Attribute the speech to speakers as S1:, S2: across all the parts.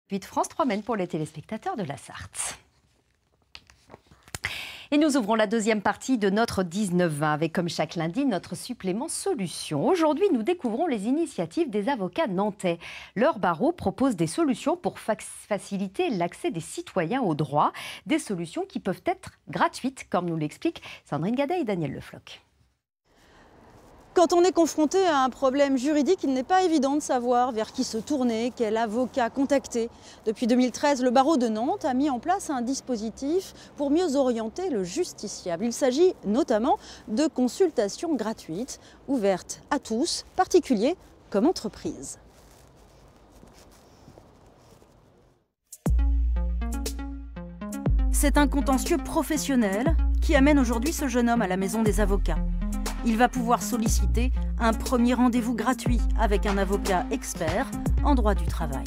S1: Puis de France 3 Maine pour les téléspectateurs de la Sarthe. Et nous ouvrons la deuxième partie de notre 19-20 avec, comme chaque lundi, notre supplément solutions. Aujourd'hui, nous découvrons les initiatives des avocats nantais. Leur barreau propose des solutions pour faciliter l'accès des citoyens aux droits, des solutions qui peuvent être gratuites, comme nous l'expliquent Sandrine Gadet et Daniel Le Floch.
S2: Quand on est confronté à un problème juridique, il n'est pas évident de savoir vers qui se tourner, quel avocat contacter. Depuis 2013, le barreau de Nantes a mis en place un dispositif pour mieux orienter le justiciable. Il s'agit notamment de consultations gratuites, ouvertes à tous, particuliers comme entreprises. C'est un contentieux professionnel qui amène aujourd'hui ce jeune homme à la maison des avocats. Il va pouvoir solliciter un premier rendez-vous gratuit avec un avocat expert en droit du travail.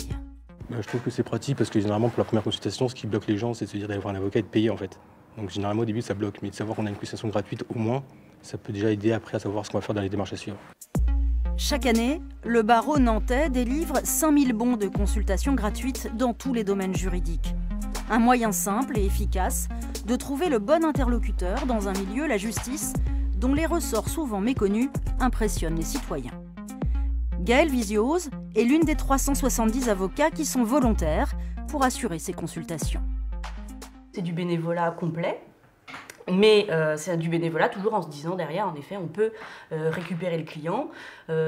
S3: Je trouve que c'est pratique parce que généralement pour la première consultation, ce qui bloque les gens, c'est de se dire d'aller voir un avocat et de payer en fait. Donc généralement au début ça bloque, mais de savoir qu'on a une consultation gratuite au moins, ça peut déjà aider après à savoir ce qu'on va faire dans les démarches à suivre.
S2: Chaque année, le barreau nantais délivre 5000 bons de consultation gratuite dans tous les domaines juridiques. Un moyen simple et efficace de trouver le bon interlocuteur dans un milieu, la justice, dont les ressorts souvent méconnus impressionnent les citoyens. Gaëlle Visiose est l'une des 370 avocats qui sont volontaires pour assurer ces consultations.
S4: C'est du bénévolat complet, mais c'est du bénévolat toujours en se disant derrière, en effet, on peut récupérer le client,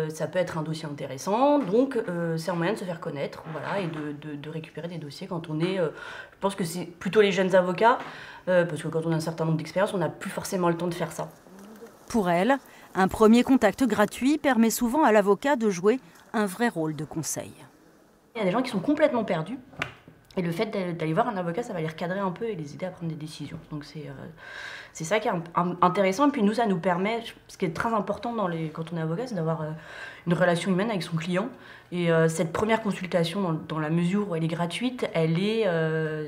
S4: ça peut être un dossier intéressant, donc c'est un moyen de se faire connaître, voilà, et de récupérer des dossiers quand on est... je pense que c'est plutôt les jeunes avocats, parce que quand on a un certain nombre d'expériences, on n'a plus forcément le temps de faire ça.
S2: Pour elle, un premier contact gratuit permet souvent à l'avocat de jouer un vrai rôle de conseil.
S4: Il y a des gens qui sont complètement perdus. Et le fait d'aller voir un avocat, ça va les recadrer un peu et les aider à prendre des décisions. Donc c'est ça qui est intéressant. Et puis nous, ça nous permet, ce qui est très important quand on est avocat, c'est d'avoir une relation humaine avec son client. Et cette première consultation, dans la mesure où elle est gratuite,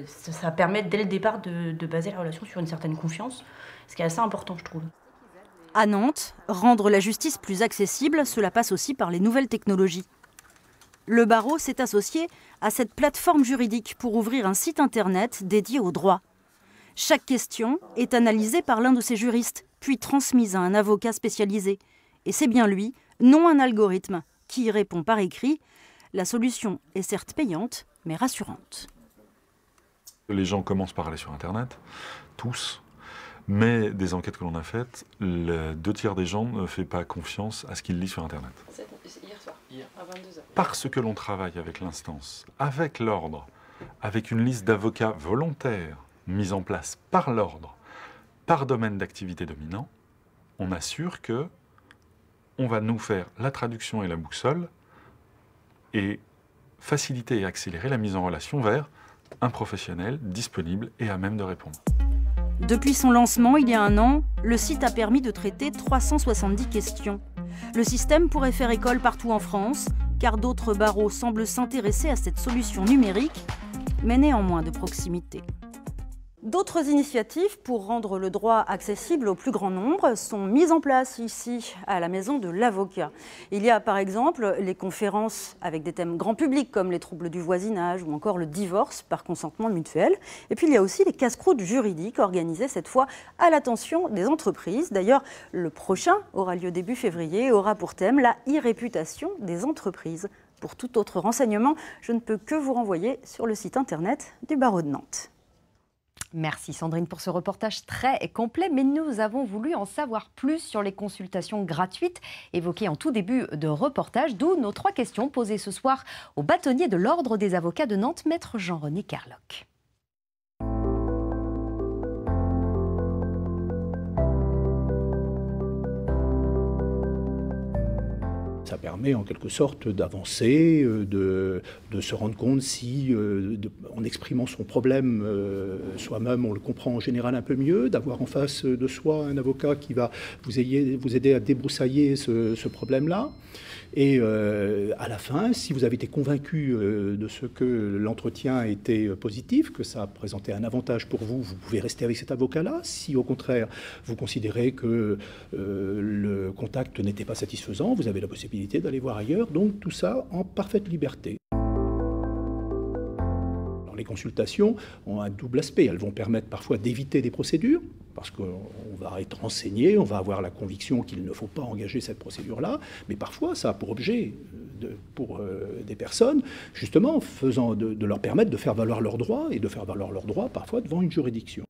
S4: ça permet dès le départ de baser la relation sur une certaine confiance, ce qui est assez important, je trouve.
S2: À Nantes, rendre la justice plus accessible, cela passe aussi par les nouvelles technologies. Le barreau s'est associé à cette plateforme juridique pour ouvrir un site internet dédié au droit. Chaque question est analysée par l'un de ses juristes, puis transmise à un avocat spécialisé. Et c'est bien lui, non un algorithme, qui y répond par écrit. La solution est certes payante, mais rassurante.
S5: Les gens commencent par aller sur internet, tous. Mais des enquêtes que l'on a faites, les 2/3 des gens ne font pas confiance à ce qu'ils lisent sur Internet.
S6: Hier soir, à 22h.
S5: Parce que l'on travaille avec l'instance, avec l'ordre, avec une liste d'avocats volontaires mise en place par l'ordre, par domaine d'activité dominant, on assure que on va nous faire la traduction et la boussole et faciliter et accélérer la mise en relation vers un professionnel disponible et à même de répondre.
S2: Depuis son lancement, il y a un an, le site a permis de traiter 370 questions. Le système pourrait faire école partout en France, car d'autres barreaux semblent s'intéresser à cette solution numérique, mais néanmoins de proximité. D'autres initiatives pour rendre le droit accessible au plus grand nombre sont mises en place ici, à la maison de l'avocat. Il y a par exemple les conférences avec des thèmes grand public comme les troubles du voisinage ou encore le divorce par consentement mutuel. Et puis il y a aussi les casse-croûtes juridiques organisées cette fois à l'attention des entreprises. D'ailleurs, le prochain aura lieu début février et aura pour thème la e-réputation des entreprises. Pour tout autre renseignement, je ne peux que vous renvoyer sur le site internet du barreau de Nantes.
S1: Merci Sandrine pour ce reportage très complet, mais nous avons voulu en savoir plus sur les consultations gratuites évoquées en tout début de reportage, d'où nos 3 questions posées ce soir au bâtonnier de l'Ordre des avocats de Nantes, maître Jean-René Carloc.
S7: Ça permet en quelque sorte d'avancer, de se rendre compte si, en exprimant son problème soi-même, on le comprend en général un peu mieux, d'avoir en face de soi un avocat qui va vous aider à débroussailler ce problème-là. Et à la fin, si vous avez été convaincu de ce que l'entretien était positif, que ça présentait un avantage pour vous, vous pouvez rester avec cet avocat-là. Si au contraire, vous considérez que le contact n'était pas satisfaisant, vous avez la possibilité d'aller voir ailleurs. Donc tout ça en parfaite liberté. Alors les consultations ont un double aspect. Elles vont permettre parfois d'éviter des procédures, parce qu'on va être renseigné, on va avoir la conviction qu'il ne faut pas engager cette procédure-là, mais parfois ça a pour objet, pour des personnes, justement, de leur permettre de faire valoir leurs droits, et de faire valoir leurs droits parfois devant une juridiction.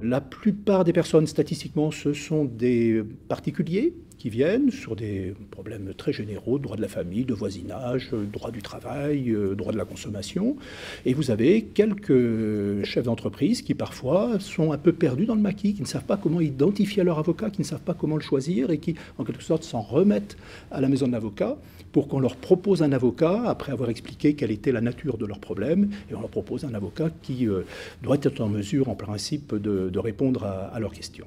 S7: La plupart des personnes, statistiquement, ce sont des particuliers qui viennent sur des problèmes très généraux, droit de la famille, de voisinage, droit du travail, droit de la consommation. Et vous avez quelques chefs d'entreprise qui parfois sont un peu perdus dans le maquis, qui ne savent pas comment identifier leur avocat, qui ne savent pas comment le choisir et qui, en quelque sorte, s'en remettent à la maison de l'avocat pour qu'on leur propose un avocat, après avoir expliqué quelle était la nature de leur problème, et on leur propose un avocat qui doit être en mesure, en principe, de répondre à leurs questions.